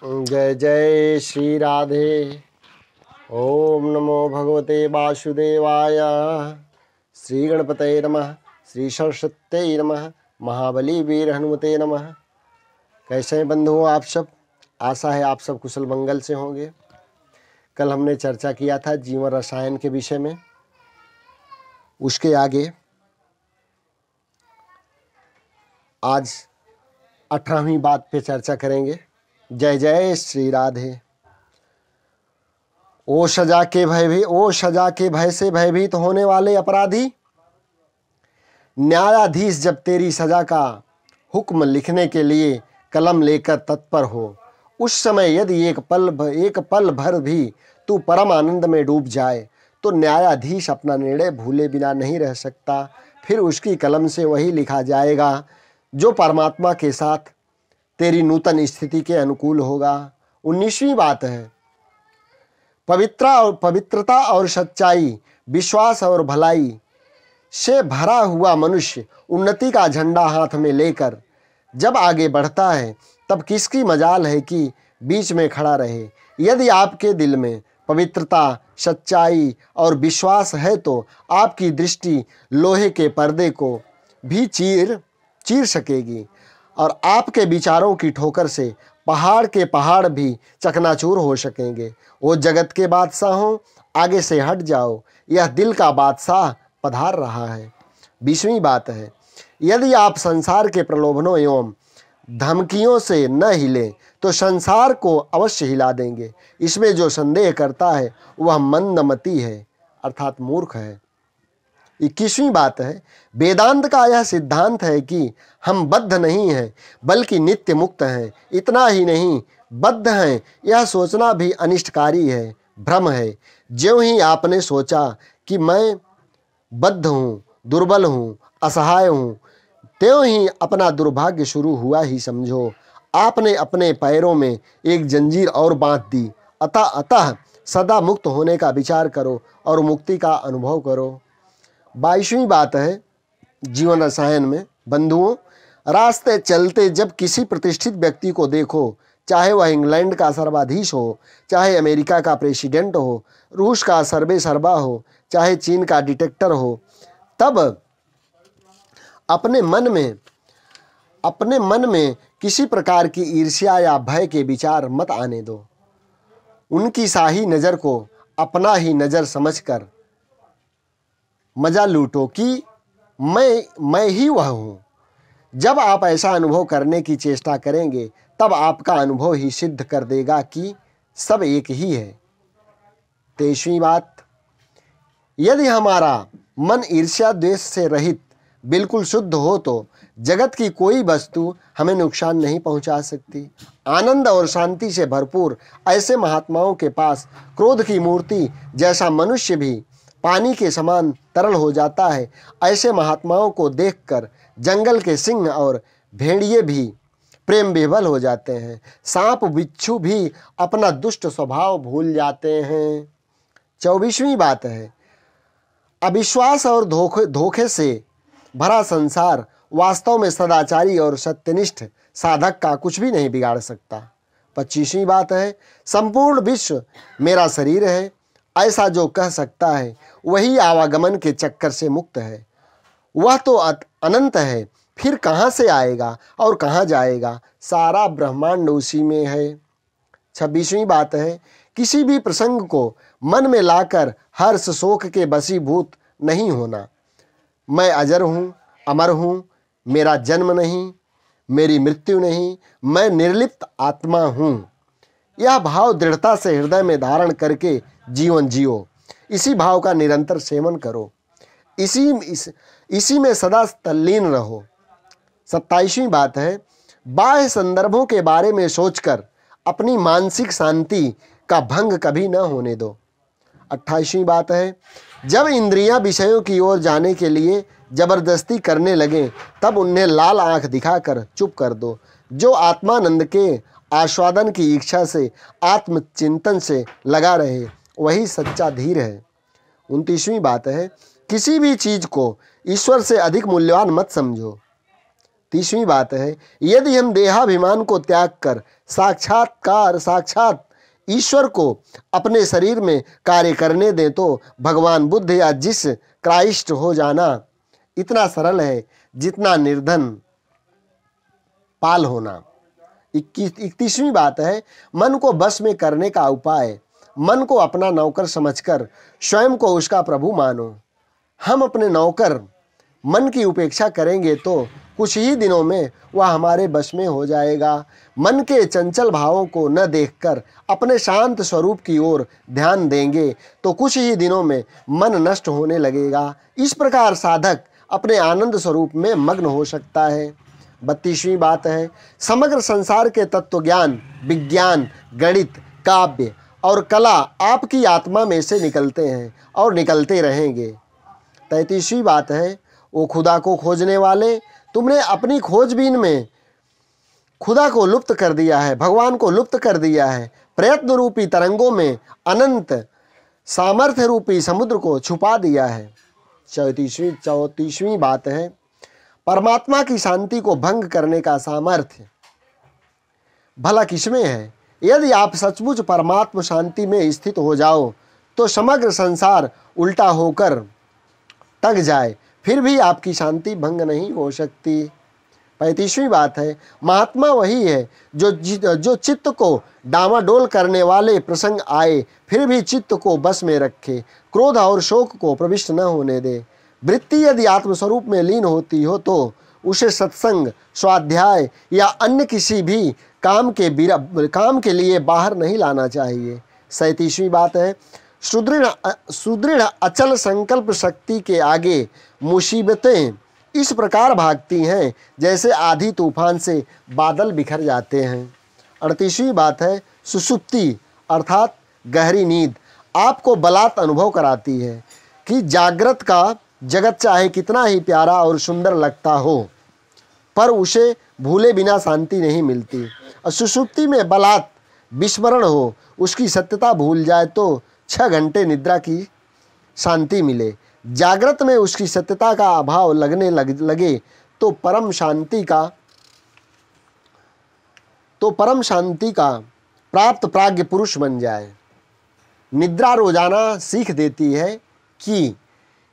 जय जय श्री राधे। ओम नमो भगवते वासुदेवाय। श्री गणपतये नमः। श्री सरस्वत्यै नमः। महाबली वीर हनुमते नमः। कैसे हैं बंधुओं आप सब? आशा है आप सब कुशल मंगल से होंगे। कल हमने चर्चा किया था जीवन रसायन के विषय में। उसके आगे आज 18वीं बात पे चर्चा करेंगे। जय जय श्री राधे। ओ सजा के भय से भयभीत होने वाले अपराधी, न्यायाधीश जब तेरी सजा का हुक्म लिखने के लिए कलम लेकर तत्पर हो, उस समय यदि एक पल भर भी तू परम आनंद में डूब जाए तो न्यायाधीश अपना निर्णय भूले बिना नहीं रह सकता। फिर उसकी कलम से वही लिखा जाएगा जो परमात्मा के साथ तेरी नूतन स्थिति के अनुकूल होगा। 19वीं बात है, पवित्रता और सच्चाई, विश्वास और भलाई से भरा हुआ मनुष्य उन्नति का झंडा हाथ में लेकर जब आगे बढ़ता है तब किसकी मजाल है कि बीच में खड़ा रहे। यदि आपके दिल में पवित्रता, सच्चाई और विश्वास है तो आपकी दृष्टि लोहे के पर्दे को भी चीर सकेगी और आपके विचारों की ठोकर से पहाड़ के पहाड़ भी चकनाचूर हो सकेंगे। वो जगत के बादशाहों, आगे से हट जाओ, यह दिल का बादशाह पधार रहा है। 20वीं बात है, यदि आप संसार के प्रलोभनों एवं धमकियों से न हिले तो संसार को अवश्य हिला देंगे। इसमें जो संदेह करता है वह मंदमती है, अर्थात मूर्ख है। 21वीं बात है, वेदांत का यह सिद्धांत है कि हम बद्ध नहीं हैं बल्कि नित्य मुक्त हैं। इतना ही नहीं, बद्ध हैं यह सोचना भी अनिष्टकारी है, भ्रम है। ज्यों ही आपने सोचा कि मैं बद्ध हूँ, दुर्बल हूँ, असहाय हूँ, त्यों ही अपना दुर्भाग्य शुरू हुआ ही समझो। आपने अपने पैरों में एक जंजीर और बांध दी। अतः सदा मुक्त होने का विचार करो और मुक्ति का अनुभव करो। 22वीं बात है, जीवन रसायन में बंधुओं, रास्ते चलते जब किसी प्रतिष्ठित व्यक्ति को देखो, चाहे वह इंग्लैंड का सर्वाधीश हो, चाहे अमेरिका का प्रेसिडेंट हो, रूस का सर्वेसर्वा हो, चाहे चीन का डिक्टेटर हो, तब अपने मन में किसी प्रकार की ईर्ष्या या भय के विचार मत आने दो। उनकी शाही नज़र को अपना ही नज़र समझकर मजा लूटो कि मैं ही वह हूँ। जब आप ऐसा अनुभव करने की चेष्टा करेंगे तब आपका अनुभव ही सिद्ध कर देगा कि सब एक ही है। 23वीं बात, यदि हमारा मन ईर्ष्या द्वेष से रहित बिल्कुल शुद्ध हो तो जगत की कोई वस्तु हमें नुकसान नहीं पहुंचा सकती। आनंद और शांति से भरपूर ऐसे महात्माओं के पास क्रोध की मूर्ति जैसा मनुष्य भी पानी के समान तरल हो जाता है, ऐसे महात्माओं को देखकर जंगल के सिंह और भेड़िए भी प्रेम विह्वल हो जाते हैं। सांप बिच्छू भी अपना दुष्ट स्वभाव भूल जाते हैं। 24वीं बात है, अविश्वास और धोखे से भरा संसार वास्तव में सदाचारी और सत्यनिष्ठ साधक का कुछ भी नहीं बिगाड़ सकता। 25वीं बात है, संपूर्ण विश्व मेरा शरीर है, ऐसा जो कह सकता है वही आवागमन के चक्कर से मुक्त है। वह तो अनंत है, फिर कहाँ से आएगा और कहाँ जाएगा? सारा ब्रह्मांड उसी में है। 26वीं बात है, किसी भी प्रसंग को मन में लाकर हर्ष शोक के वशीभूत नहीं होना। मैं अजर हूँ, अमर हूँ, मेरा जन्म नहीं, मेरी मृत्यु नहीं, मैं निर्लिप्त आत्मा हूँ। यह भाव दृढ़ता से हृदय में धारण करके जीवन जियो। इसी भाव का निरंतर सेवन करो, इसी में सदा तल्लीन रहो। 27वीं बात है, बाह्य संदर्भों के बारे में सोचकर अपनी मानसिक शांति का भंग कभी न होने दो। 28वीं बात है, जब इंद्रियां विषयों की ओर जाने के लिए जबरदस्ती करने लगे तब उन्हें लाल आंख दिखाकर चुप कर दो। जो आत्मानंद के आस्वादन की इच्छा से आत्मचिंतन से लगा रहे वही सच्चा धीर है। 29वीं बात है, किसी भी चीज को ईश्वर से अधिक मूल्यवान मत समझो। 30वीं बात है, यदि हम देहाभिमान को त्याग कर साक्षात ईश्वर को अपने शरीर में कार्य करने दें तो भगवान बुद्ध या जिस क्राइस्ट हो जाना इतना सरल है जितना निर्धन पाल होना। 31वीं बात है, मन को बस में करने का उपाय, मन को अपना नौकर समझकर स्वयं को उसका प्रभु मानो। हम अपने नौकर मन की उपेक्षा करेंगे तो कुछ ही दिनों में वह हमारे बस में हो जाएगा। मन के चंचल भावों को न देखकर अपने शांत स्वरूप की ओर ध्यान देंगे तो कुछ ही दिनों में मन नष्ट होने लगेगा। इस प्रकार साधक अपने आनंद स्वरूप में मग्न हो सकता है। 32वीं बात है, समग्र संसार के तत्व ज्ञान, विज्ञान, गणित, काव्य और कला आपकी आत्मा में से निकलते हैं और निकलते रहेंगे। 33वीं बात है, वो खुदा को खोजने वाले, तुमने अपनी खोजबीन में खुदा को लुप्त कर दिया है, भगवान को लुप्त कर दिया है। प्रयत्न रूपी तरंगों में अनंत सामर्थ्य रूपी समुद्र को छुपा दिया है। 34वीं बात है, परमात्मा की शांति को भंग करने का सामर्थ्य भला किसमें है? यदि आप सचमुच परमात्मा शांति में स्थित हो जाओ तो समग्र संसार उल्टा होकर टक जाए, फिर भी आपकी शांति भंग नहीं हो सकती। 35वीं बात है, महात्मा वही है जो चित्त को डामाडोल करने वाले प्रसंग आए फिर भी चित्त को बस में रखे, क्रोध और शोक को प्रविष्ट न होने दे। वृत्ति यदि आत्मस्वरूप में लीन होती हो तो उसे सत्संग, स्वाध्याय या अन्य किसी भी काम के लिए बाहर नहीं लाना चाहिए। 37वीं बात है, सुदृढ़ अचल संकल्प शक्ति के आगे मुसीबतें इस प्रकार भागती हैं जैसे आधी तूफान से बादल बिखर जाते हैं। 38वीं बात है, सुषुप्ति अर्थात गहरी नींद आपको बलात् अनुभव कराती है कि जागृत का जगत चाहे कितना ही प्यारा और सुंदर लगता हो पर उसे भूले बिना शांति नहीं मिलती। और सुषुप्ति में बलात् विस्मरण हो, उसकी सत्यता भूल जाए तो 6 घंटे निद्रा की शांति मिले। जागृत में उसकी सत्यता का अभाव लगने लगे तो परम शांति का प्राप्त प्राज्ञ पुरुष बन जाए। निद्रा रोजाना सीख देती है कि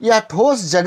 यह ठोस जगत